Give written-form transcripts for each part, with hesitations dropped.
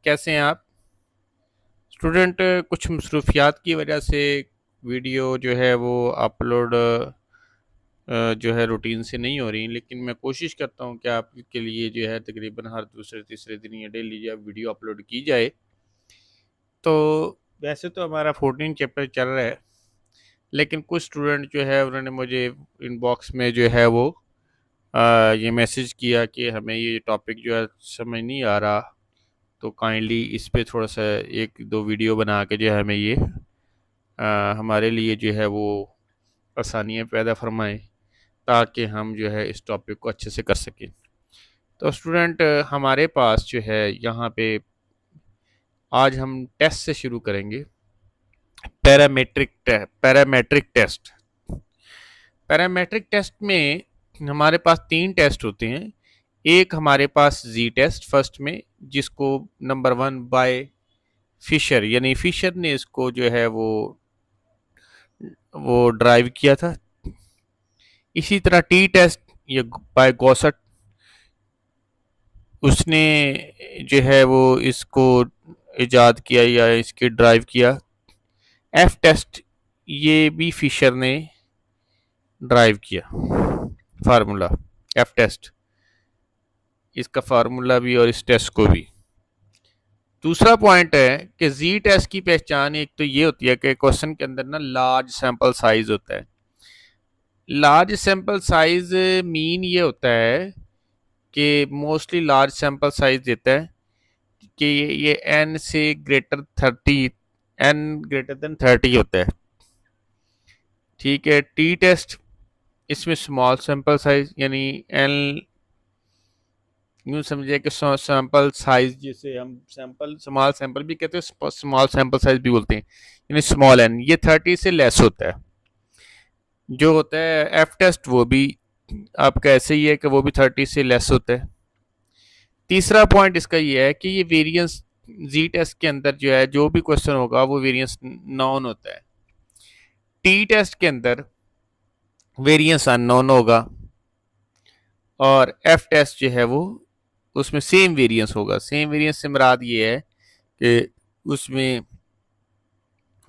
कैसे हैं आप स्टूडेंट? कुछ मसरूफियात की वजह से वीडियो जो है वो अपलोड जो है रूटीन से नहीं हो रही, लेकिन मैं कोशिश करता हूँ कि आपके लिए जो है तकरीबन हर दूसरे तीसरे दिन या डेली जो है वीडियो अपलोड की जाए। तो वैसे तो हमारा 14 चैप्टर चल रहा है, लेकिन कुछ स्टूडेंट जो है उन्होंने मुझे इनबॉक्स में जो है वो ये मैसेज किया कि हमें ये टॉपिक जो है समझ नहीं आ रहा, तो काइंडली इस पे थोड़ा सा एक दो वीडियो बना के जो है हमें ये हमारे लिए जो है वो आसानियाँ पैदा फरमाएं, ताकि हम जो है इस टॉपिक को अच्छे से कर सकें। तो स्टूडेंट, हमारे पास जो है यहाँ पे आज हम टेस्ट से शुरू करेंगे। Parametric test. पैरामेट्रिक टेस्ट में हमारे पास 3 टेस्ट होते हैं। एक हमारे पास जी टेस्ट फर्स्ट में, जिसको नंबर 1 बाय फिशर, यानी फिशर ने इसको जो है वो ड्राइव किया था। इसी तरह टी टेस्ट ये बाय गॉसट, उसने जो है वो इसको इजाद किया या इसकी ड्राइव किया। एफ टेस्ट ये भी फिशर ने ड्राइव किया फार्मूला। एफ टेस्ट, इसका फार्मूला भी और इस टेस्ट को भी। दूसरा पॉइंट है कि जी टेस्ट की पहचान एक तो ये होती है कि क्वेश्चन के अंदर ना लार्ज सैंपल साइज होता है। लार्ज सैंपल साइज मीन ये होता है कि मोस्टली लार्ज सैंपल साइज देता है कि ये एन से ग्रेटर 30, एन ग्रेटर देन 30 होता है। ठीक है। टी टेस्ट, इसमें स्मॉल सैंपल साइज, यानी एन यूँ समझिए कि सैंपल साइज, जैसे हम सैंपल स्मॉल सैंपल भी कहते हैं, स्मॉल सैंपल साइज भी बोलते हैं, यानी स्मॉल एन, ये 30 से लेस होता है। जो होता है एफ टेस्ट वो भी आपका ऐसे ही है कि वो भी 30 से लेस होता है। तीसरा पॉइंट इसका ये है कि ये वेरिएंस जी टेस्ट के अंदर जो है जो भी क्वेश्चन होगा वो वेरिएंस नॉन होता है। टी टेस्ट के अंदर वेरिएंस अननोन होगा, और एफ टेस्ट जो है वो उसमें सेम वेरिएंस होगा। सेम वेरिएंस से मुराद ये है कि उसमें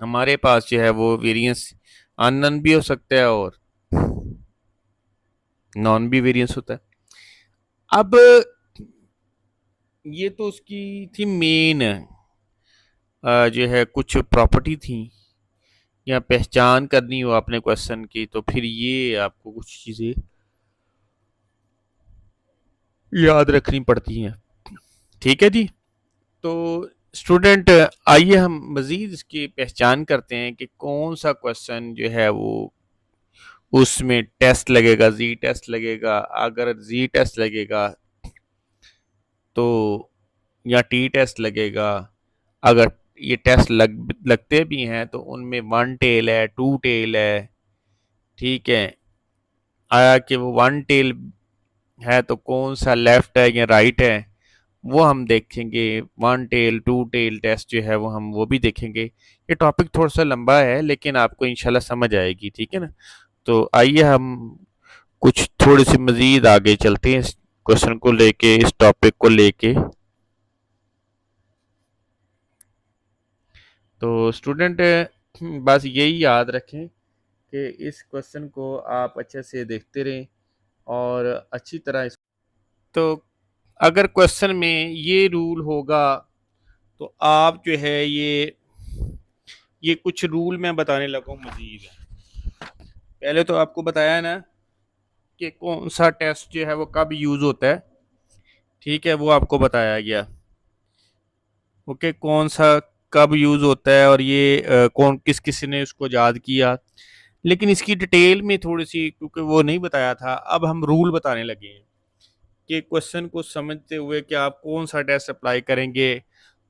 हमारे पास जो है वो वेरिएंस अननोन भी हो सकता है और नॉन भी वेरिएंस होता है। अब ये तो उसकी थी मेन जो है कुछ प्रॉपर्टी थी, या पहचान करनी हो अपने क्वेश्चन की, तो फिर ये आपको कुछ चीज़ें याद रखनी पड़ती हैं। ठीक है जी। तो स्टूडेंट, आइए हम मज़ीद इसकी पहचान करते हैं कि कौन सा क्वेश्चन जो है वो उसमें टेस्ट लगेगा, जी टेस्ट लगेगा। अगर जी टेस्ट लगेगा तो, या टी टेस्ट लगेगा। अगर ये टेस्ट लगते भी हैं तो उनमें 1 टेल है, 2 टेल है। ठीक है। आया कि वो 1 टेल है तो कौन सा लेफ्ट है या राइट है, वो हम देखेंगे। 1 टेल 2 टेल टेस्ट जो है वो हम वो भी देखेंगे। ये टॉपिक थोड़ा सा लंबा है, लेकिन आपको इंशाल्लाह समझ आएगी। ठीक है ना। तो आइए हम कुछ थोड़ी सी मज़ीद आगे चलते हैं इस क्वेश्चन को लेके, इस टॉपिक को लेके। तो स्टूडेंट, बस यही याद रखें कि इस क्वेश्चन को आप अच्छे से देखते रहें और अच्छी तरह इस, तो अगर क्वेश्चन में ये रूल होगा तो आप जो है ये कुछ रूल मैं बताने लगा हूँ मजीद। पहले तो आपको बताया ना कि कौन सा टेस्ट जो है वो कब यूज़ होता है। ठीक है, वो आपको बताया गया। ओके, कौन सा कब यूज़ होता है और ये कौन किस ने उसको याद किया। लेकिन इसकी डिटेल में थोड़ी सी, क्योंकि वो नहीं बताया था, अब हम रूल बताने लगे हैं कि क्वेश्चन को समझते हुए कि आप कौन सा टेस्ट अप्लाई करेंगे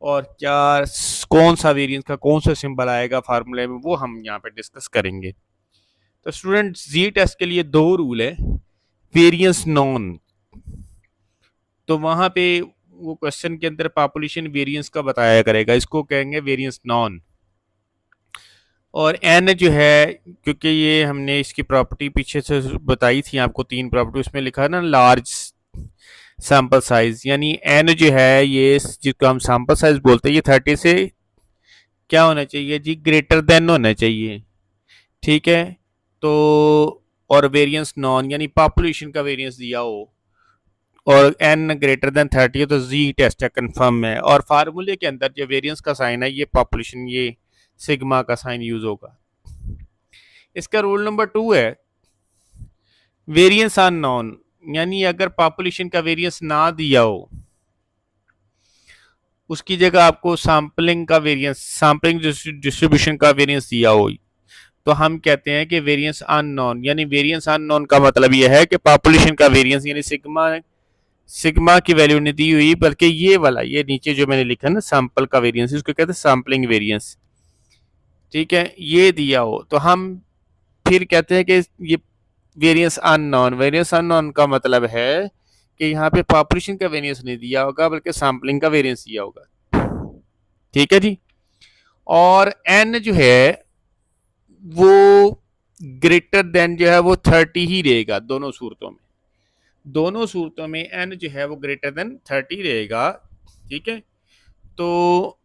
और क्या कौन सा वेरिएंस का कौन सा सिंबल आएगा फार्मूले में, वो हम यहाँ पे डिस्कस करेंगे। तो स्टूडेंट, जी टेस्ट के लिए 2 रूल है। वेरिएंस नॉन, तो वहाँ पे वो क्वेश्चन के अंदर पॉपुलेशन वेरिएंस का बताया करेगा, इसको कहेंगे वेरिएंस नॉन। और एन जो है, क्योंकि ये हमने इसकी प्रॉपर्टी पीछे से बताई थी आपको, 3 प्रॉपर्टी उसमें लिखा है ना, लार्ज सैंपल साइज, यानी एन जो है ये जिसको हम सैंपल साइज बोलते हैं ये 30 से क्या होना चाहिए जी, ग्रेटर देन होना चाहिए। ठीक है, तो और वेरिएंस नॉन यानी पॉपुलेशन का वेरिएंस दिया हो और एन ग्रेटर देन 30 है तो जी टेस्ट है, कंफर्म है। और फार्मूले के अंदर जो वेरिएंस का साइन है ये पॉपुलेशन, ये सिग्मा का साइन यूज होगा। इसका रूल नंबर 2 है वेरिएंस अननोन, यानी अगर पॉपुलेशन का वेरिएंस ना दिया हो उसकी जगह आपको सैम्पलिंग का वेरिएंस, सैम्पलिंग डिस्ट्रीब्यूशन का वेरिएंस दिया हो तो हम कहते हैं कि वेरिएंस अननोन। यानी वेरिएंस अननोन का मतलब यह है कि पॉपुलेशन का वेरिएंस यानी सिग्मा की वैल्यू नहीं दी हुई, बल्कि ये वाला, ये नीचे जो मैंने लिखा ना सैंपल का वेरिएंस, इसको कहते हैं सैम्पलिंग वेरिएंस। ठीक है, ये दिया हो तो हम फिर कहते हैं कि ये वेरिएंस अननोन। वेरिएंस अननोन का मतलब है कि यहाँ पे पॉपुलेशन का वेरिएंस नहीं दिया होगा बल्कि सैम्पलिंग का वेरिएंस दिया होगा। ठीक है जी, और एन जो है वो ग्रेटर देन जो है वो 30 ही रहेगा दोनों सूरतों में। दोनों सूरतों में एन जो है वो ग्रेटर देन 30 रहेगा। ठीक है, तो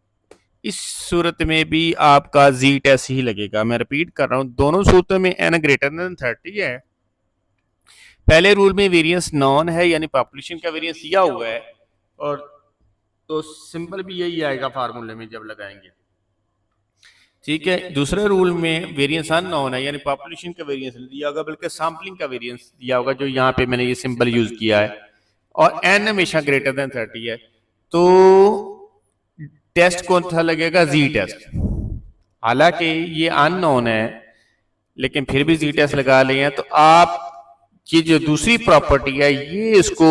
इस सूरत में भी आपका जी टेस्ट ही लगेगा। मैं रिपीट कर रहा हूं, दोनों सूरतों में एन ग्रेटर देन 30 है। पहले रूल में वेरिएंस नॉन है यानी पॉपुलेशन का वेरिएंस दिया हुआ है, और तो सिंपल भी यही आएगा फार्मूले में जब लगाएंगे। ठीक है, दूसरे रूल में वेरिएंस अननोन है यानी पॉपुलेशन का वेरिएंस नहीं दिया होगा बल्कि सैम्पलिंग का वेरिएंस दिया होगा, जो यहाँ पे मैंने ये सिंबल यूज किया है, और एन हमेशा ग्रेटर देन 30 है। तो टेस्ट कौन सा लगेगा, जी टेस्ट। हालांकि ये अननोन है लेकिन फिर भी जी टेस्ट लगा लिए हैं, तो आप ये जो दूसरी प्रॉपर्टी है ये इसको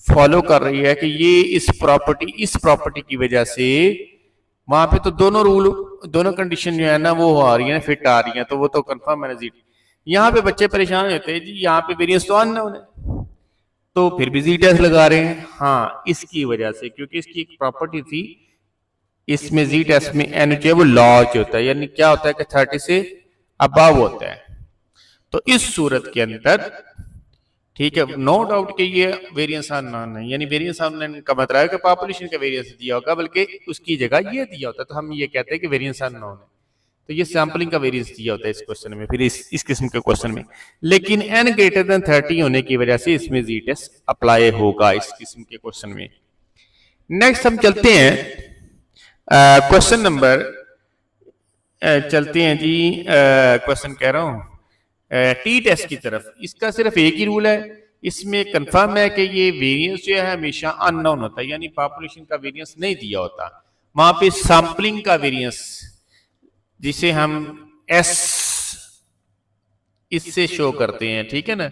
फॉलो कर रही है कि ये इस प्रॉपर्टी की वजह से वहां पे तो दोनों कंडीशन जो है ना वो आ रही है, फिट आ रही है, तो वो तो कंफर्म है जी। यहाँ पे बच्चे परेशान होते हैं जी, यहाँ पे वेरिएंस तो अननोन है तो फिर भी जी टेस्ट लगा रहे हैं। हाँ, इसकी वजह से, क्योंकि इसकी एक प्रॉपर्टी थी, इसमें जी टेस्ट में एन जो है वो लार्ज होता है, यानी क्या होता है कि 30 से अबव होता है। तो इस सूरत के अंदर ठीक है, नो डाउट कि ये वेरिएंस अननोन है, यानी वेरिएंस अननोन का मतलब है कि पॉपुलेशन का वेरिएंस दिया होगा बल्कि उसकी जगह ये दिया होता है, तो हम ये कहते हैं कि वेरिएंस अननोन है। तो ये सैम्पलिंग का वेरिएंस दिया होता है इस क्वेश्चन में, फिर इस किस्म के क्वेश्चन में। लेकिन एन ग्रेटर देन 30 होने की वजह से इसमें जी टेस्ट अप्लाई होगा इस किस्म के क्वेश्चन में। नेक्स्ट हम चलते हैं क्वेश्चन नंबर, चलते हैं जी क्वेश्चन कह रहा हूं टी टेस्ट की तरफ। इसका सिर्फ एक ही रूल है, इसमें कंफर्म है कि ये वेरिएंस जो है हमेशा अननोन होता है, यानी पॉपुलेशन का वेरिएंस नहीं दिया होता, वहां पे सैम्पलिंग का वेरिएंस जिसे हम एस इससे शो करते हैं, ठीक है ना,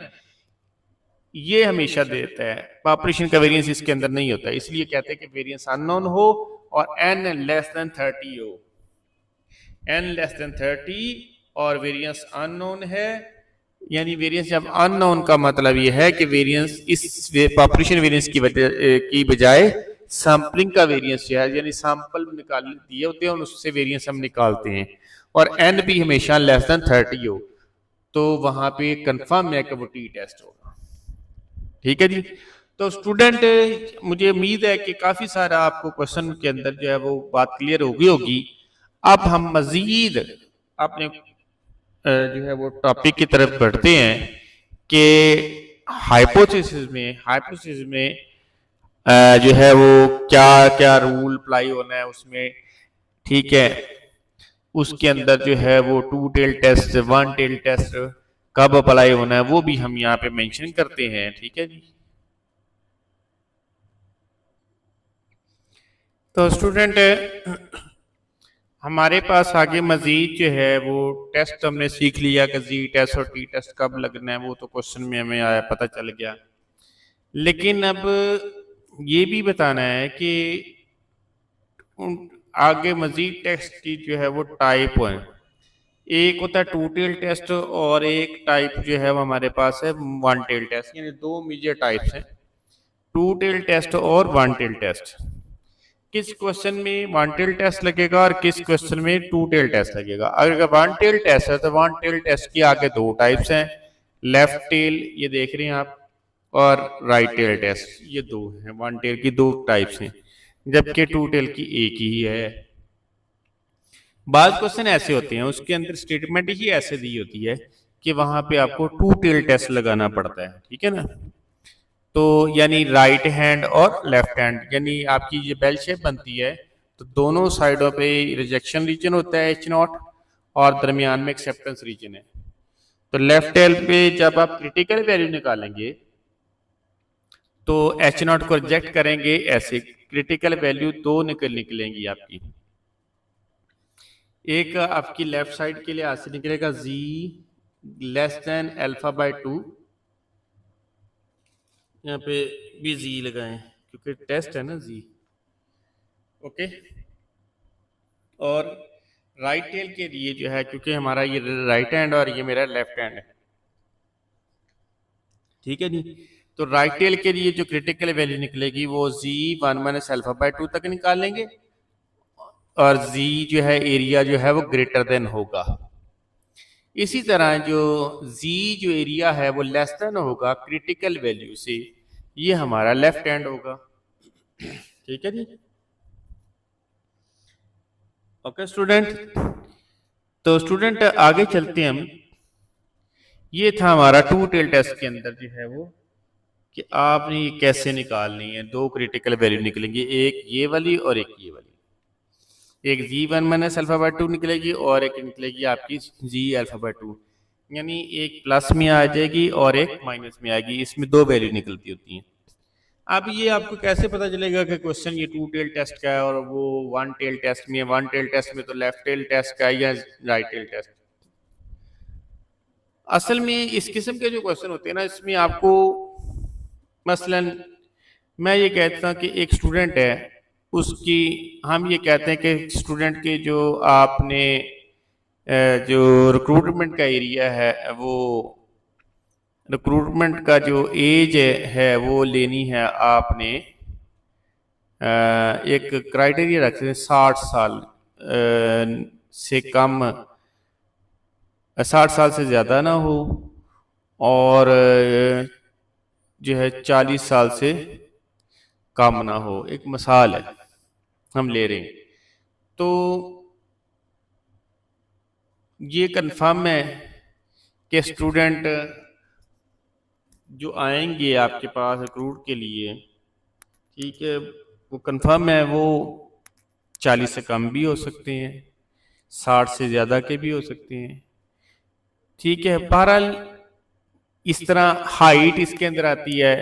ये हमेशा देता है। पॉपुलेशन का वेरिएंस इसके अंदर नहीं होता, इसलिए कहते हैं कि वेरिएंस अननोन हो और एन लेस देन 30 हो। एन लेस देन 30 और वेरिएंस अननोन है, यानी वेरिएंस जब अननोन का मतलब ये है कि वेरिएंस इस पॉपुलेशन वेरिएंस की बजाय सैम्पलिंग का वेरिएंस जो है, यानी सैंपल निकाल दिए होते हैं और उससे वेरिएंस हम निकालते हैं, और एन भी हमेशा लेस देन 30 हो, तो वहां पे कंफर्म है कि वो टी टेस्ट होगा। ठीक है जी, तो स्टूडेंट मुझे उम्मीद है कि काफी सारा आपको क्वेश्चन के अंदर जो है वो बात क्लियर हो गई होगी। अब हम मजीद अपने जो है वो टॉपिक की तरफ बढ़ते हैं कि हाइपोथेसिस में जो है वो क्या क्या रूल अप्लाई होना है उसमें। ठीक है, उसके अंदर जो है वो 2 टेल टेस्ट, 1 टेल टेस्ट कब अप्लाई होना है वो भी हम यहाँ पे मेंशन करते हैं। ठीक है जी, तो स्टूडेंट हमारे पास आगे मजीद जो है वो टेस्ट हमने सीख लिया कि जी टेस्ट और टी टेस्ट कब लगना है, वो तो क्वेश्चन में हमें आया, पता चल गया। लेकिन अब ये भी बताना है कि आगे मजीद टेस्ट की जो है वो टाइप है। एक होता है 2 टेल टेस्ट और एक टाइप जो है वो हमारे पास है 1 टेल टेस्ट, यानी 2 मेजर टाइप्स हैं, 2 टेल टेस्ट और 1 टेल टेस्ट। किस क्वेश्चन में 1 टेल टेस्ट लगेगा और किस क्वेश्चन में 2 टेल टेस्ट लगेगा। अगर 1 टेल टेस्ट है तो 1 टेल टेस्ट की आगे 2 टाइप्स हैं, लेफ्ट टेल ये देख रहे हैं आप, और राइट टेल टेस्ट, ये दो हैं। वन टेल की दो टाइप्स हैं, जबकि टू टेल की एक ही है। बाद क्वेश्चन ऐसे होते हैं उसके अंदर स्टेटमेंट ही ऐसे दी होती है कि वहां पे आपको टू टेल टेस्ट लगाना पड़ता है, ठीक है ना। तो यानी राइट हैंड और लेफ्ट हैंड, यानी आपकी ये बेल शेप बनती है, तो दोनों साइडों पे रिजेक्शन रीजन होता है H0 और दरमियान में एक्सेप्टेंस रीजन है। तो लेफ्ट टेल पे जब आप क्रिटिकल वैल्यू निकालेंगे तो H0 को रिजेक्ट करेंगे, ऐसे क्रिटिकल वैल्यू दो निकलेंगी आपकी। एक आपकी लेफ्ट साइड के लिए ऐसे निकलेगा z less than alpha by 2, यहाँ पे भी z लगाएं क्योंकि टेस्ट है ना z, ओके। और राइट टेल के लिए जो है, क्योंकि हमारा ये राइट हैंड और ये मेरा लेफ्ट हैंड है, ठीक है जी। तो राइट टेल के लिए जो क्रिटिकल वैल्यू निकलेगी वो z 1 माइनस अल्फा बाय 2 तक निकाल लेंगे, और z जो है एरिया जो है वो ग्रेटर देन होगा। इसी तरह जो z जो एरिया है वो लेस देन होगा क्रिटिकल वैल्यू से, ये हमारा लेफ्ट हैंड होगा, ठीक है जी। ओके स्टूडेंट, तो स्टूडेंट आगे चलते हैं हम। ये था हमारा टू टेल टेस्ट के अंदर जो है वो कि आपने ये कैसे निकालनी है। दो क्रिटिकल वैल्यू निकलेंगी, एक ये वाली और एक ये वाली। एक z1 माइनस अल्फा बाय 2 निकलेगी और एक निकलेगी आपकी z अल्फा बाय 2, यानी एक प्लस में आ जाएगी और एक माइनस में आएगी। इसमें दो वैल्यू निकलती होती हैं। अब ये आपको कैसे पता चलेगा कि क्वेश्चन ये टू टेल टेस्ट का है और वो वन टेल टेस्ट में है? वन टेल टेस्ट में तो लेफ्ट टेल टेस्ट का है या राइट टेल टेस्ट। असल में इस किस्म के जो क्वेश्चन होते हैं ना, इसमें आपको मसलन मैं ये कहता हूँ कि एक स्टूडेंट है, उसकी हम ये कहते हैं कि स्टूडेंट के जो आपने जो रिक्रूटमेंट का एरिया है, वो रिक्रूटमेंट का जो एज है वो लेनी है आपने, एक क्राइटेरिया रखते हैं 60 साल से कम, 60 साल से ज़्यादा ना हो, और जो है 40 साल से कम ना हो। एक मिसाल है हम ले रहे हैं, तो ये कंफर्म है कि स्टूडेंट जो आएंगे आपके पास रिक्रूट के लिए, ठीक है, वो कंफर्म है वो 40 से कम भी हो सकते हैं, 60 से ज़्यादा के भी हो सकते हैं, ठीक है। बहरहाल इस तरह हाइट इसके अंदर आती है।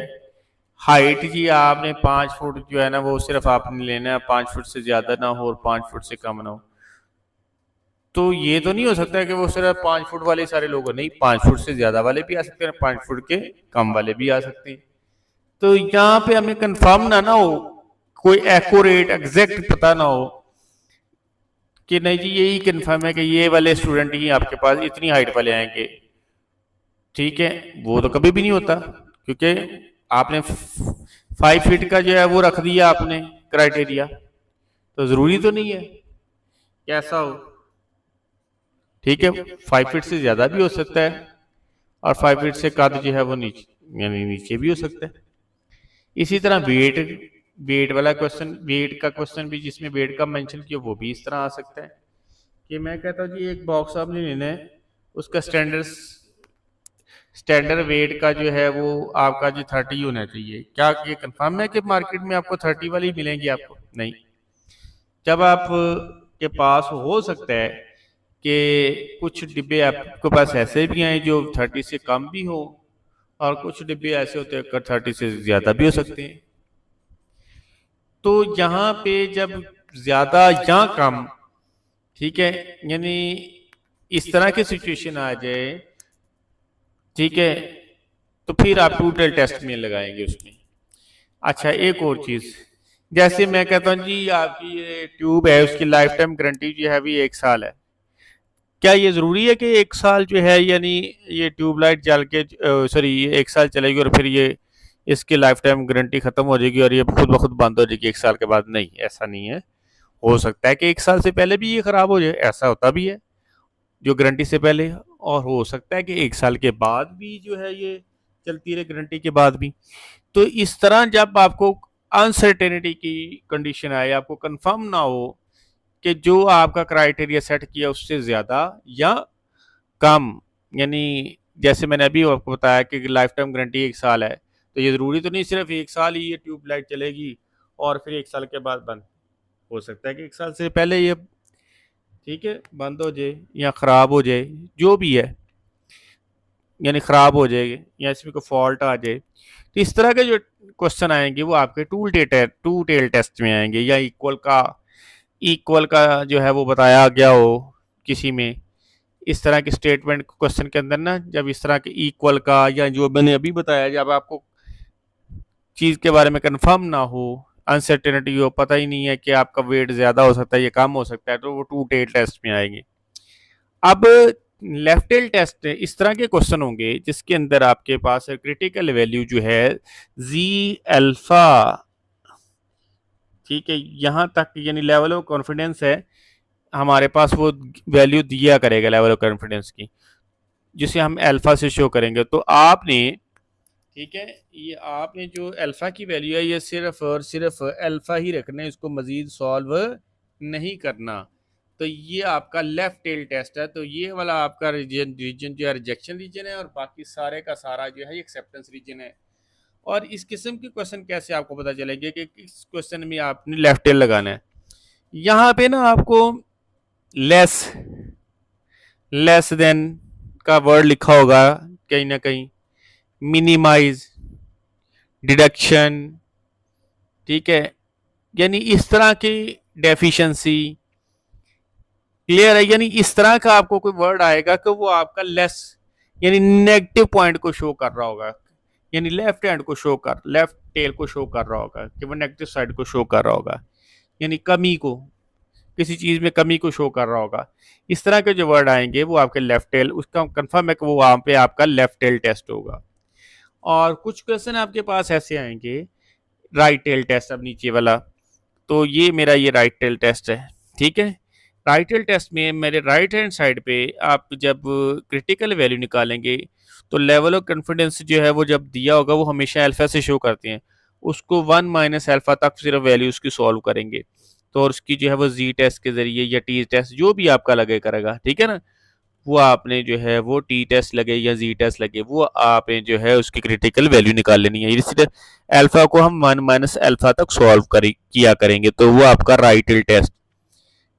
हाइट जी आपने 5 फुट जो है ना वो सिर्फ आपने लेना है, 5 फुट से ज़्यादा ना हो और 5 फुट से कम ना हो। तो ये तो नहीं हो सकता कि वो सिर्फ 5 फुट वाले सारे लोग हो, नहीं, 5 फुट से ज़्यादा वाले भी आ सकते हैं, 5 फुट के कम वाले भी आ सकते हैं। तो यहाँ पे हमें कंफर्म ना हो, कोई एक्यूरेट एग्जैक्ट पता ना हो कि नहीं जी यही कंफर्म है कि ये वाले स्टूडेंट ही आपके पास इतनी हाइट वाले आएंगे, ठीक है। वो तो कभी भी नहीं होता, क्योंकि आपने 5 फीट का जो है वो रख दिया आपने क्राइटेरिया, तो जरूरी तो नहीं है कैसा हो, ठीक है। 5 फीट से ज्यादा भी हो सकता है और 5 फीट से कद जो है वो नीचे, यानी नीचे भी हो सकता है। इसी तरह वेट वाला क्वेश्चन, वेट का क्वेश्चन भी जिसमें वेट का मेंशन किया वो भी इस तरह आ सकता है कि मैं कहता हूँ जी एक बॉक्स आपने लेना है, उसका स्टैंडर्ड वेट का जो है वो आपका जो 30 होना चाहिए। क्या ये कंफर्म है कि मार्केट में आपको 30 वाली मिलेंगी? आपको नहीं। जब आप के पास हो सकता है कि कुछ डिब्बे आपके पास ऐसे भी हैं जो 30 से कम भी हो, और कुछ डिब्बे ऐसे होते हैं 30 से ज़्यादा भी हो सकते हैं। तो यहाँ पे जब ज़्यादा या कम, ठीक है, यानी इस तरह की सिचुएशन आ जाए, ठीक है, तो फिर आप टू टेल टेस्ट में लगाएंगे उसमें। अच्छा एक और चीज़, जैसे मैं कहता हूँ जी आपकी ये ट्यूब है उसकी लाइफ टाइम गारंटी जो है भी 1 साल है, क्या ये ज़रूरी है कि 1 साल जो है यानी ये ट्यूबलाइट जल के सॉरी 1 साल चलेगी और फिर ये इसकी लाइफ टाइम गारंटी ख़त्म हो जाएगी और ये खुद ब खुद बंद हो जाएगी 1 साल के बाद? नहीं, ऐसा नहीं है। हो सकता है कि 1 साल से पहले भी ये ख़राब हो जाए, ऐसा होता भी है जो गारंटी से पहले, और हो सकता है कि 1 साल के बाद भी जो है ये चलती रहे गारंटी के बाद भी। तो इस तरह जब आपको अनसर्टेनिटी की कंडीशन आए, आपको कंफर्म ना हो कि जो आपका क्राइटेरिया सेट किया उससे ज़्यादा या कम, यानी जैसे मैंने अभी आपको बताया कि लाइफ टाइम गारंटी 1 साल है, तो ये ज़रूरी तो नहीं सिर्फ 1 साल ही ये ट्यूबलाइट चलेगी और फिर 1 साल के बाद बंद। हो सकता है कि 1 साल से पहले ये ठीक है बंद हो जाए या ख़राब हो जाए, जो भी है, यानी ख़राब हो जाएगी या इसमें कोई फॉल्ट आ जाए। तो इस तरह के जो क्वेश्चन आएंगे वो आपके टू टेल टेस्ट में आएंगे, या इक्वल का जो है वो बताया गया हो किसी में, इस तरह के स्टेटमेंट क्वेश्चन के अंदर ना, जब इस तरह के इक्वल का या जो मैंने अभी बताया, जब आपको चीज़ के बारे में कंफर्म ना हो, अनसर्टेनिटी हो, पता ही नहीं है कि आपका वेट ज़्यादा हो सकता है या कम हो सकता है, तो वो टू टेल टेस्ट में आएंगे। अब लेफ्ट टेल टेस्ट इस तरह के क्वेश्चन होंगे जिसके अंदर आपके पास क्रिटिकल वैल्यू जो है जी अल्फा, ठीक है, यहाँ तक यानी लेवल ऑफ कॉन्फिडेंस है हमारे पास, वो वैल्यू दिया करेगा लेवल ऑफ कॉन्फिडेंस की, जिसे हम अल्फा से शो करेंगे। तो आपने ठीक है, ये आपने जो अल्फा की वैल्यू है ये सिर्फ और सिर्फ अल्फा ही रखना है, इसको मजीद सॉल्व नहीं करना। तो ये आपका लेफ्ट टेल टेस्ट है। तो ये वाला आपका रीजन जो है रिजेक्शन रीजन है, और बाकी सारे का सारा जो है एक्सेप्टेंस रीजन है। और इस किस्म के क्वेश्चन कैसे आपको पता चलेगा कि किस क्वेश्चन में आपने लेफ्ट टेल लगाना है। यहाँ पे ना आपको लेस लेस देन का वर्ड लिखा होगा कहीं ना कहीं, मिनिमाइज, डिडक्शन, ठीक है, यानी इस तरह की डेफिशिएंसी, क्लियर है, यानी इस तरह का आपको कोई वर्ड आएगा कि वो आपका लेस यानी नेगेटिव पॉइंट को शो कर रहा होगा, यानी लेफ्ट टेल को शो कर रहा होगा कि वो नेगेटिव साइड को शो कर रहा होगा, यानी कमी को, किसी चीज़ में कमी को शो कर रहा होगा। इस तरह के जो वर्ड आएंगे वो आपके लेफ्ट टेल, उसका कंफर्म है कि वो वहाँ पे आपका लेफ्ट टेल टेस्ट होगा। और कुछ क्वेश्चन आपके पास ऐसे आएंगे राइट टेल टेस्ट, अब नीचे वाला, तो ये मेरा ये राइट टेल टेस्ट है, ठीक है। राइट टेल टेस्ट में मेरे राइट हैंड साइड पे आप जब क्रिटिकल वैल्यू निकालेंगे तो लेवल ऑफ कॉन्फिडेंस जो है वो जब दिया होगा वो हमेशा अल्फा से शो करते हैं, उसको 1 माइनस अल्फा तक सिर्फ वैल्यू उसकी सॉल्व करेंगे। तो और उसकी जो है वो जी टेस्ट के जरिए या टी टेस्ट जो भी आपका लगे करेगा, ठीक है ना, वो आपने जो है वो टी टेस्ट लगे या जी टेस्ट लगे, वो आपने जो है उसकी क्रिटिकल वैल्यू निकाल लेनी है। इसलिए अल्फा को हम 1 माइनस अल्फा तक सॉल्व किया करेंगे, तो वो आपका राइट टेल टेस्ट,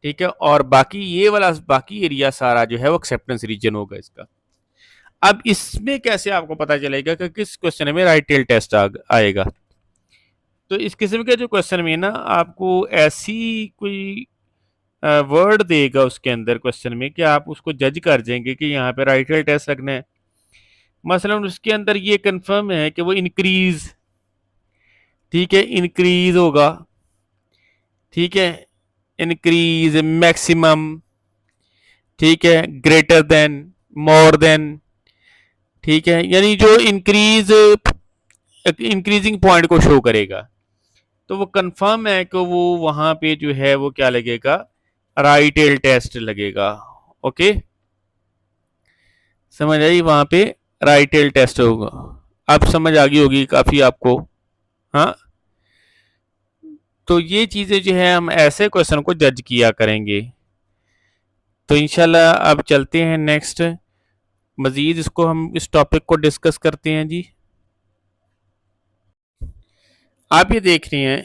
ठीक है। और बाकी ये वाला बाकी एरिया सारा जो है वो एक्सेप्टेंस रीजन होगा इसका। अब इसमें कैसे आपको पता चलेगा कि किस क्वेश्चन में राइट टेल टेस्ट आएगा। तो इस किस्म के जो क्वेश्चन में ना आपको ऐसी कोई वर्ड देगा उसके अंदर क्वेश्चन में कि आप उसको जज कर जाएंगे कि यहाँ पे राइट टेल टेस्ट रखना है। मसलन उसके अंदर ये कंफर्म है कि वो इंक्रीज, ठीक है, इंक्रीज होगा, ठीक है, इंक्रीज, मैक्सिमम, ठीक है, ग्रेटर देन, मोर देन, ठीक है, यानी जो इंक्रीजिंग पॉइंट को शो करेगा, तो वो कंफर्म है कि वो वहां पे जो है वो क्या लगेगा, राइट टेल टेस्ट लगेगा। ओके, समझ आई, वहां पे राइट टेल टेस्ट होगा। अब समझ आ गई होगी काफी आपको, हाँ। तो ये चीजें जो है हम ऐसे क्वेश्चन को जज किया करेंगे। तो इंशाल्लाह अब चलते हैं नेक्स्ट, मजीद इसको हम इस टॉपिक को डिस्कस करते हैं जी। आप ये देख रहे हैं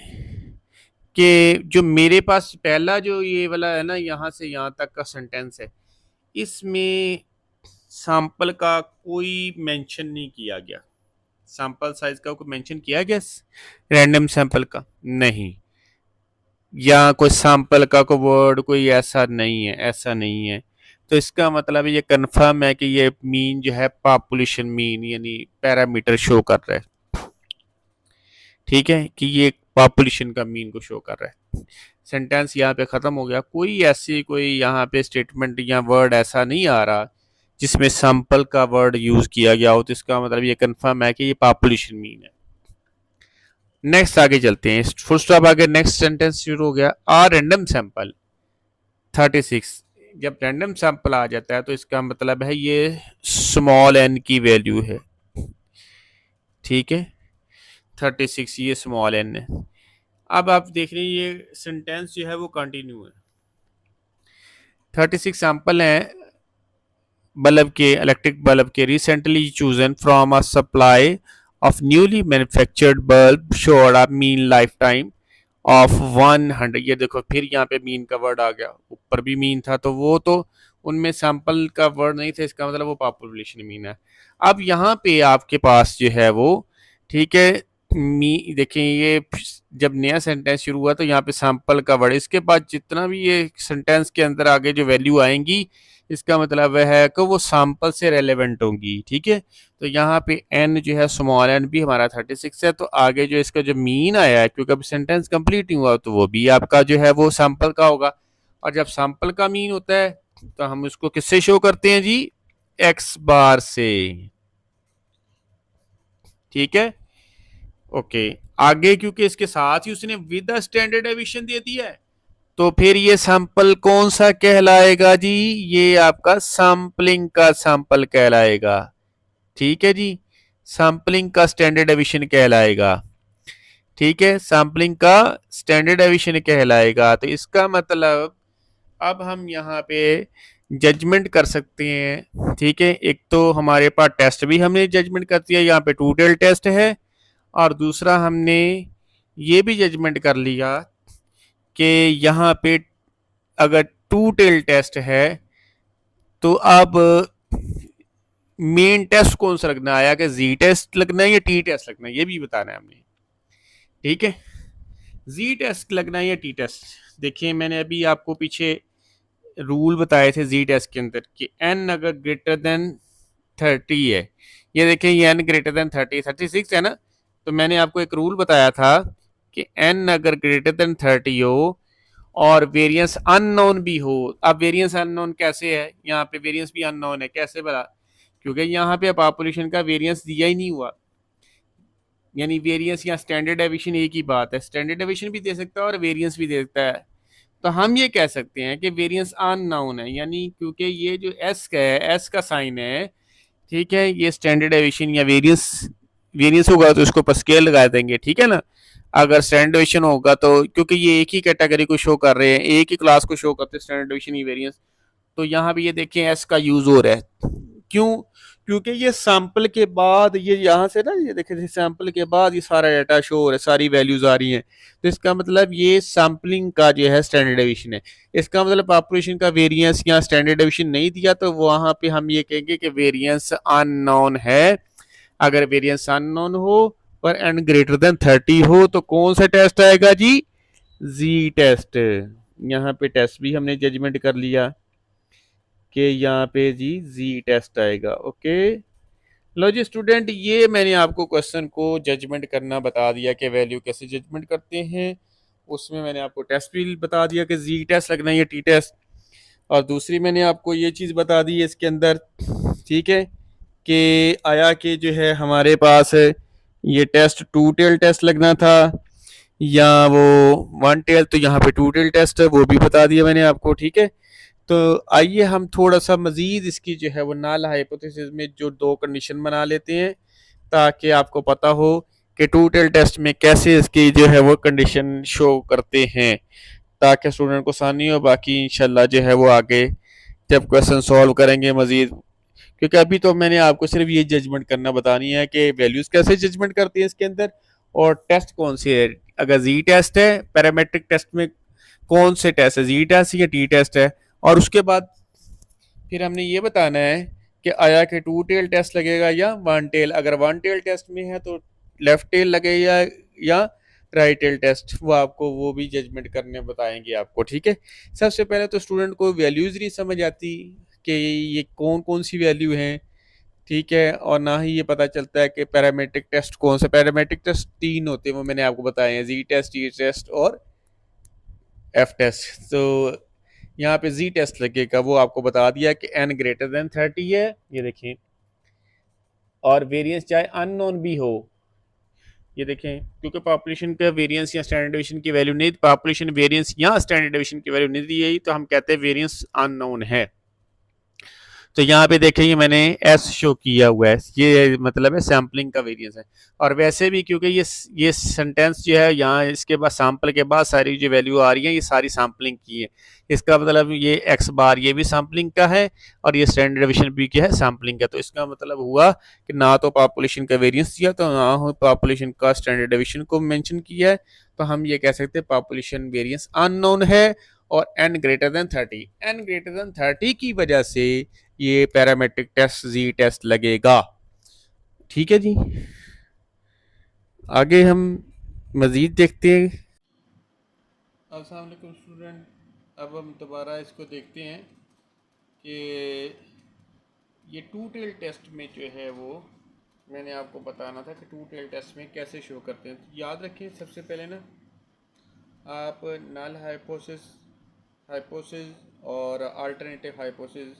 कि जो मेरे पास पहला जो ये वाला है ना, यहाँ से यहाँ तक का सेंटेंस है, इसमें सैंपल का कोई मेंशन नहीं किया गया, सैंपल साइज का कोई मेंशन किया गया रैंडम सैंपल का नहीं, या कोई सैंपल का कोई वर्ड कोई ऐसा नहीं है, ऐसा नहीं है। तो इसका मतलब ये कंफर्म है कि ये मीन जो है पॉपुलेशन मीन यानी पैरामीटर शो कर रहा है, ठीक है, कि ये पॉपुलेशन का मीन को शो कर रहा है। सेंटेंस यहाँ पे ख़त्म हो गया। कोई ऐसी कोई यहाँ पे स्टेटमेंट या वर्ड ऐसा नहीं आ रहा जिसमें सैंपल का वर्ड यूज़ किया गया हो, तो इसका मतलब ये कंफर्म है कि ये पॉपुलेशन मीन है। नेक्स्ट आगे चलते हैं, फुल स्टॉप आगे नेक्स्ट सेंटेंस शुरू हो गया। आ रैंडम सैंपल 36, जब रैंडम सैंपल आ जाता है तो इसका मतलब है ये स्मॉल एन की वैल्यू है, ठीक है, 36 ये स्मॉल एन है। अब आप देख रहे हैं ये सेंटेंस जो है वो कंटिन्यू है। 36 सैंपल हैं बल्ब के, इलेक्ट्रिक बल्ब के, recently chosen from a supply of newly manufactured bulb showed a mean life time of 100। ये देखो फिर यहाँ पे मीन का वर्ड आ गया, ऊपर भी मीन था तो वो तो उनमें सैंपल का वर्ड नहीं था, इसका मतलब वो पॉपुलेशन मीन है। अब यहाँ पे आपके पास जो है वो, ठीक है, मी देखें ये जब नया सेंटेंस शुरू हुआ तो यहाँ पे सैंपल का वर्ड, इसके बाद जितना भी ये सेंटेंस के अंदर आगे जो वैल्यू आएंगी इसका मतलब वह है कि वो सैंपल से रेलेवेंट होंगी। ठीक है, तो यहाँ पे एन जो है स्मॉल एन भी हमारा 36 है, तो आगे जो इसका जो मीन आया है क्योंकि अब सेंटेंस कंप्लीट नहीं हुआ तो वो भी आपका जो है वो सैंपल का होगा। और जब सैंपल का मीन होता है तो हम उसको किससे शो करते हैं जी, एक्स बार से। ठीक है, ओके। आगे क्योंकि इसके साथ ही उसने विद स्टैंडर्ड डेविएशन दे दिया है तो फिर ये सैंपल कौन सा कहलाएगा जी, ये आपका सैंपलिंग का सैंपल कहलाएगा। ठीक है जी, सैंपलिंग का स्टैंडर्ड डेविएशन कहलाएगा। ठीक है, सैंपलिंग का स्टैंडर्ड डेविएशन कहलाएगा। तो इसका मतलब अब हम यहाँ पे जजमेंट कर सकते हैं। ठीक है, एक तो हमारे पास टेस्ट भी हमने जजमेंट कर दिया, यहाँ पे टू टेल टेस्ट है, और दूसरा हमने ये भी जजमेंट कर लिया कि यहाँ पे अगर टू टेल टेस्ट है तो अब मेन टेस्ट कौन सा लगना आया, कि जी टेस्ट लगना है या टी टेस्ट लगना है, ये भी बताना है हमने। ठीक है, जी टेस्ट लगना है या टी टेस्ट। देखिए मैंने अभी आपको पीछे रूल बताए थे जी टेस्ट के अंदर कि एन अगर ग्रेटर देन 30 है, ये देखें ये एन ग्रेटर देन 36 है ना, तो मैंने आपको एक रूल बताया था कि एन अगर ग्रेटर देन 30 हो और वेरिएंस अननोन भी हो। अब वेरिएंस अननोन कैसे है, यहाँ पे वेरिएंस भी अननोन है, कैसे बता, क्योंकि यहाँ पे पॉपुलेशन का वेरिएंस दिया ही नहीं हुआ, यानी वेरिएंस या स्टैंडर्ड डेविएशन एक ही बात है, स्टैंडर्ड डेविएशन भी दे सकता है और वेरिएंस भी दे सकता है। तो हम ये कह सकते हैं कि वेरिएंस अननोन है, यानी क्योंकि ये जो एस का है, एस का साइन है, ठीक है, ये स्टैंडर्ड डेविएशन या वेरिएंस, वेरिएंस होगा तो उसको पर स्केल लगा देंगे। ठीक है ना, अगर स्टैंडर्ड डेविएशन होगा तो क्योंकि ये एक ही कैटेगरी को शो कर रहे हैं, एक ही क्लास को शो करते हैं स्टैंडर्ड डेविएशन या वेरिएंस, तो यहाँ भी ये देखें एस का यूज हो रहा है। क्यों, क्योंकि ये सैंपल के बाद, ये यहाँ से ना, ये देखें सैंपल के बाद ये सारा डाटा शो हो रहा है, सारी वैल्यूज आ रही हैं, तो इसका मतलब ये सैंपलिंग का जो है स्टैंडर्ड डेविएशन है। इसका मतलब पॉपुलेशन का वेरिएंस या स्टैंडर्ड डेविएशन नहीं दिया तो वहां पे हम ये कहेंगे कि वेरिएंस अननोन है। अगर वेरिएंस अननोन हो पर एन ग्रेटर देन 30 हो तो कौन सा टेस्ट आएगा जी, जी टेस्ट। यहाँ पे टेस्ट भी हमने जजमेंट कर लिया कि यहाँ पे जी टेस्ट आएगा। ओके, लो जी स्टूडेंट, ये मैंने आपको क्वेश्चन को जजमेंट करना बता दिया कि वैल्यू कैसे जजमेंट करते हैं, उसमें मैंने आपको टेस्ट भी बता दिया कि जी टेस्ट लगना है या टी टेस्ट, और दूसरी मैंने आपको ये चीज़ बता दी है इसके अंदर, ठीक है, कि आया कि जो है हमारे पास ये टेस्ट टू टेल टेस्ट लगना था या वो वन टेल, तो यहाँ पे टू टेल टेस्ट है वो भी बता दिया मैंने आपको। ठीक है, तो आइए हम थोड़ा सा मजीद इसकी जो है वो नल हाइपोथेसिस में जो दो कंडीशन बना लेते हैं ताकि आपको पता हो कि टू टेल टेस्ट में कैसे इसकी जो है वो कंडीशन शो करते हैं, ताकि स्टूडेंट को आसानी हो। बाकी इंशाल्लाह जो है वो आगे जब क्वेश्चन सॉल्व करेंगे मजीद, क्योंकि अभी तो मैंने आपको सिर्फ ये जजमेंट करना बतानी है कि वैल्यूज कैसे जजमेंट करती है इसके अंदर और टेस्ट कौन से है। अगर जी टेस्ट है, पैरामेट्रिक टेस्ट में कौन से टेस्ट है, जी टेस्ट या टी टेस्ट है, और उसके बाद फिर हमने ये बताना है कि आया कि टू टेल टेस्ट लगेगा या वन टेल। अगर वन टेल टेस्ट में है तो लेफ्ट टेल लगेगा या राइट टेल टेस्ट, वो आपको वो भी जजमेंट करने बताएंगे आपको। ठीक है, सबसे पहले तो स्टूडेंट को वैल्यूज नहीं समझ आती कि ये कौन कौन सी वैल्यू हैं, ठीक है, और ना ही ये पता चलता है कि पैरामेट्रिक टेस्ट कौन सा। पैरामेट्रिक टेस्ट 3 होते हैं, वो मैंने आपको बताए हैं, जी टेस्ट, टी टेस्ट और एफ टेस्ट। तो यहाँ पे जी टेस्ट लगेगा, वो आपको बता दिया कि एन ग्रेटर देन 30 है, ये देखिए, और वेरिएंस चाहे अननोन भी हो, ये देखें, क्योंकि पॉपुलेशन का वेरिएंस या स्टैंडर्ड डेविएशन की वैल्यू नहीं, पॉपुलेशन वेरिएंस या स्टैंडर्ड डेविएशन की वैल्यू नहीं दी गई तो हम कहते हैं वेरिएंस अननोन है। तो यहाँ पे देखेंगे मैंने एस शो किया हुआ है, ये मतलब है सैम्पलिंग का वेरिएंस है। और वैसे भी क्योंकि ये सेंटेंस जो है यहाँ इसके बाद सैम्पल के बाद सारी जो वैल्यू आ रही है ये सारी सैम्पलिंग की है, इसका मतलब ये एक्स बार ये भी सैम्पलिंग का है और ये स्टैंडर्ड डेविएशन भी क्या है सैम्पलिंग का। तो इसका मतलब हुआ कि ना तो पॉपुलेशन का वेरिएंस दिया तो ना हो पॉपुलेशन का स्टैंडर्ड डेविएशन को मेंशन किया है। तो हम ये कह सकते हैं पॉपुलेशन वेरिएंस अननोन है और n greater than 30, n greater than 30 की वजह से ये पैरामेट्रिक टेस्ट जी टेस्ट लगेगा। ठीक है जी, आगे हम मजीद देखते हैं। अस्सलाम वालेकुम स्टूडेंट, अब हम दोबारा इसको देखते हैं कि ये टू टेल टेस्ट में जो है वो मैंने आपको बताना था कि टू टेल टेस्ट में कैसे शो करते हैं। तो याद रखें सबसे पहले ना आप नल हाइपोथेसिस और अल्टरनेटिव हाइपोथेसिस,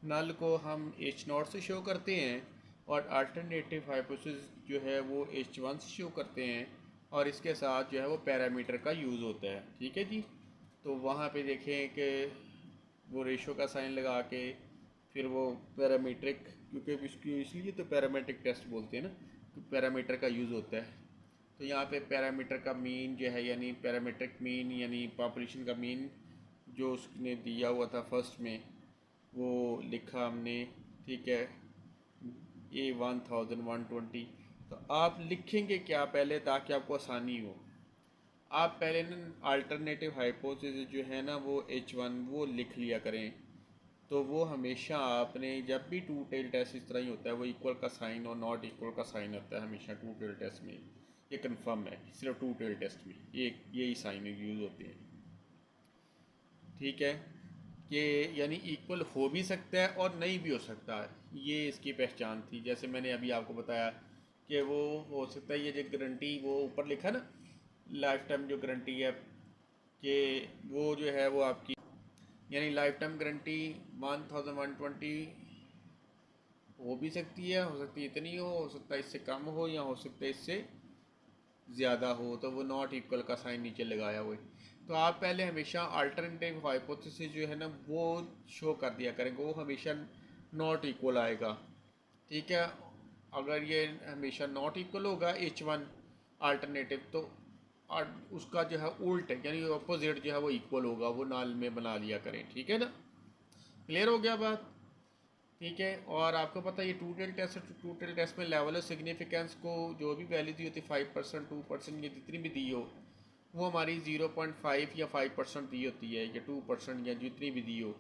नल को हम H0 से शो करते हैं और अल्टरनेटिव हाइपोथेसिस जो है वो H1 से शो करते हैं और इसके साथ जो है वो पैरामीटर का यूज़ होता है। ठीक है जी, तो वहाँ पे देखें कि वो रेशो का साइन लगा के फिर वो पैरामीट्रिक, क्योंकि इसकी इसलिए तो पैरामीट्रिक टेस्ट बोलते हैं ना, तो पैरामीटर का यूज़ होता है। तो यहाँ पे पैरामीटर का मीन जो है यानी पैरामीट्रिक मीन यानी पॉपुलेशन का मीन जो उसने दिया हुआ था फर्स्ट में वो लिखा हमने। ठीक है, ये 1120। तो आप लिखेंगे क्या पहले ताकि आपको आसानी हो, आप पहले ना अल्टरनेटिव हाइपोथेसिस जो है ना वो H1 वो लिख लिया करें। तो वो हमेशा आपने जब भी टू टेल टेस्ट इस तरह ही होता है, वो इक्वल का साइन और नॉट इक्वल का साइन होता है हमेशा टू टेल टेस्ट में। ये कंफर्म है, सिर्फ टू टेल टेस्ट में यही साइन यूज़ होते हैं। ठीक है, कि यानी इक्वल हो भी सकता है और नहीं भी हो सकता है, ये इसकी पहचान थी। जैसे मैंने अभी आपको बताया कि वो हो सकता है ये जो गारंटी वो ऊपर लिखा ना लाइफ टाइम जो गारंटी है कि वो जो है वो आपकी यानी लाइफ टाइम गारंटी 1120 हो भी सकती है, हो सकती है इतनी हो सकता है इससे कम हो या हो सकता है इससे ज़्यादा हो। तो वो नॉट इक्वल का साइन नीचे लगाया हुआ है। तो आप पहले हमेशा अल्टरनेटिव हाइपोथेसिस जो है ना वो शो कर दिया करेंगे, वो हमेशा नॉट इक्वल आएगा। ठीक है, अगर ये हमेशा नॉट इक्वल होगा H1 अल्टरनेटिव तो और उसका जो है उल्ट यानी अपोजिट जो है वो इक्वल होगा, वो नाल में बना लिया करें। ठीक है ना, क्लियर हो गया बात। ठीक है, और आपको पता है ये टू टेल टेस्ट में लेवल ऑफ सिग्निफिकेंस को जो भी वैल्यू दी होती है 5%, 2% या जितनी भी दी हो वो हमारी 0.5 या 5% दी होती है या 2% या जितनी भी दी हो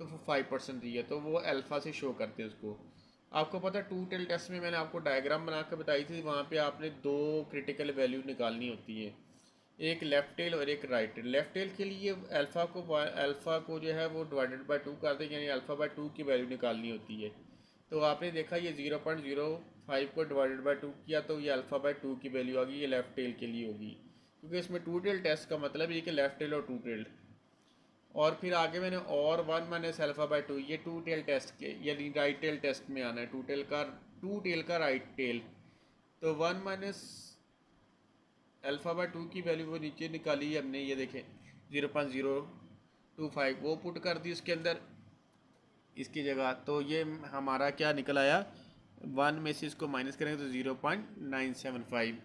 तो वो 5% दी है, तो वो अल्फ़ा से शो करते हैं उसको। आपको पता है टू टेल टेस्ट में मैंने आपको डायग्राम बना कर बताई थी, वहाँ पे आपने दो क्रिटिकल वैल्यू निकालनी होती है, एक लेफ्ट टेल और एक राइट टेल। लेफ्ट टेल के लिए अल्फ़ा को जो है वो डिवाइडेड बाय 2 कर दें यानी अल्फ़ा बाय 2 की वैल्यू निकालनी होती है। तो आपने देखा ये 0.05 को डिवाइडेड बाय 2 किया तो ये अल्फ़ा बाय 2 की वैल्यू आ गई, ये लेफ्ट टेल के लिए होगी क्योंकि इसमें टू टेल टेस्ट का मतलब ये कि लेफ्ट टेल और टू टेल। और फिर आगे मैंने और 1 माइनस अल्फ़ा बाय 2 ये टू टेल टेस्ट के यानी राइट टेल टेस्ट में आना है, टू टेल का राइट टेल। तो 1 माइनस अल्फ़ा बाय 2 की वैल्यू वो नीचे निकाली हमने, ये देखें 0.025 वो पुट कर दी उसके अंदर इसकी जगह। तो ये हमारा क्या निकल आया, 1 में से इसको माइनस करेंगे तो 0.975।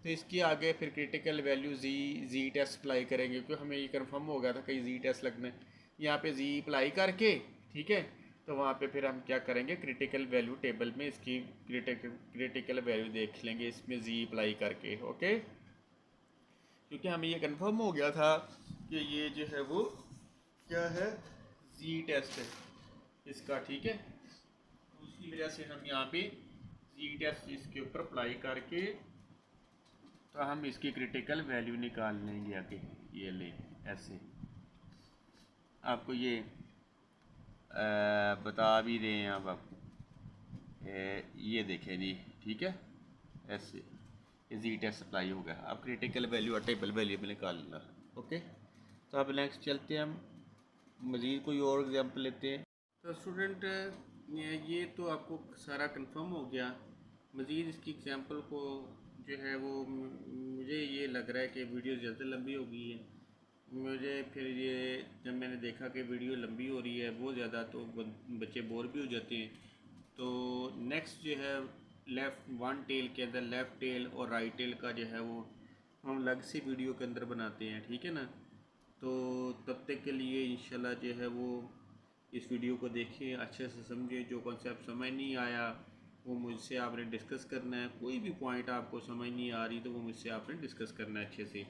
तो इसकी आगे फिर क्रिटिकल वैल्यू जी टेस्ट अप्लाई करेंगे क्योंकि हमें ये कंफर्म हो गया था कहीं जी टेस्ट लगना है। यहाँ पे जी अप्लाई करके ठीक है, तो वहाँ पे फिर हम क्या करेंगे क्रिटिकल वैल्यू टेबल में इसकी क्रिटिकल वैल्यू देख लेंगे इसमें जी अप्लाई करके। ओके, क्योंकि हमें ये कंफर्म हो गया था कि ये जो है वो क्या है जी टेस्ट है इसका। ठीक है, उसकी वजह से हम यहाँ पे जी टेस्ट इसके ऊपर अप्लाई करके तो हम इसकी क्रिटिकल वैल्यू निकाल लेंगे आगे। ये ले ऐसे आपको ये बता भी रहे हैं अब आपको, ये देखें जी। ठीक है, ऐसे जी टेस्ट अप्लाई हो गया, अब क्रिटिकल वैल्यू और टेबल वैल्यू में निकाल लेना। ओके, तो अब नेक्स्ट चलते हैं, हम मज़ीद कोई और एग्जांपल लेते हैं। तो स्टूडेंट ये तो आपको सारा कंफर्म हो गया। मज़ीद इसकी एग्जांपल को जो है वो मुझे ये लग रहा है कि वीडियो ज़्यादा लंबी हो गई है, मुझे फिर ये जब मैंने देखा कि वीडियो लंबी हो रही है बहुत ज़्यादा, तो बच्चे बोर भी हो जाते हैं। तो नेक्स्ट जो है लेफ़्ट वन टेल के अंदर लेफ़्ट टेल और राइट टेल का जो है वो हम अलग से वीडियो के अंदर बनाते हैं, ठीक है ना। तो तब तक के लिए इंशाल्लाह जो है वो इस वीडियो को देखें, अच्छे से समझें। जो कॉन्सेप्ट समझ नहीं आया वो मुझसे आपने डिस्कस करना है। कोई भी पॉइंट आपको समझ नहीं आ रही तो वो मुझसे आपने डिस्कस करना है अच्छे से,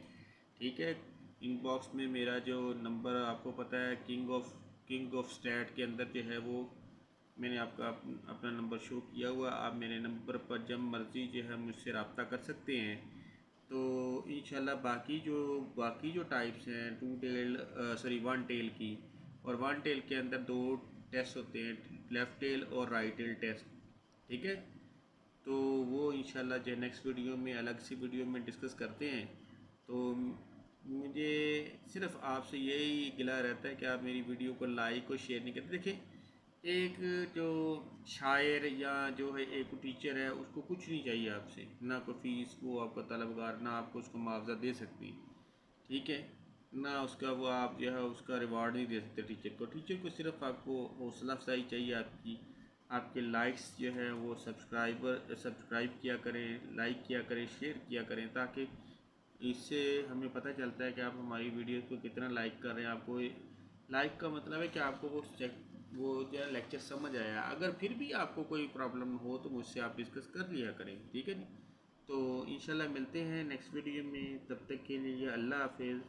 ठीक है। इनबॉक्स में मेरा जो नंबर आपको पता है, किंग ऑफ स्टैट के अंदर जो है वो मैंने आपका अपना नंबर शो किया हुआ। आप मेरे नंबर पर जब मर्ज़ी जो है मुझसे रब्ता कर सकते हैं। तो इंशाल्लाह बाकी जो टाइप्स हैं वन टेल की, और वन टेल के अंदर दो टेस्ट होते हैं, लेफ़्ट टेल और राइट टेल टेस्ट, ठीक है। तो वो इंशाल्लाह जो नेक्स्ट वीडियो में अलग सी वीडियो में डिस्कस करते हैं। तो मुझे सिर्फ आपसे यही गिला रहता है कि आप मेरी वीडियो को लाइक और शेयर नहीं करते। देखिए, एक जो शायर या जो है एक टीचर है, उसको कुछ नहीं चाहिए आपसे, ना कोई फीस वो आपका तलबगार, ना आपको उसको मुआवजा दे सकती, ठीक है, ना उसका वो आप जो है उसका रिवार्ड नहीं दे सकते टीचर को सिर्फ आपको हौसला अफजाई चाहिए आपकी। आपके लाइक्स जो है वो सब्सक्राइब किया करें, लाइक किया करें, शेयर किया करें, ताकि इससे हमें पता चलता है कि आप हमारी वीडियो को कितना लाइक कर रहे हैं। आपको लाइक का मतलब है कि आपको वो जो है लेक्चर समझ आया। अगर फिर भी आपको कोई प्रॉब्लम हो तो मुझसे आप डिस्कस कर लिया करें, ठीक है जी। तो इंशाल्लाह मिलते हैं नेक्स्ट वीडियो में, तब तक के लिए अल्लाह हाफिज़।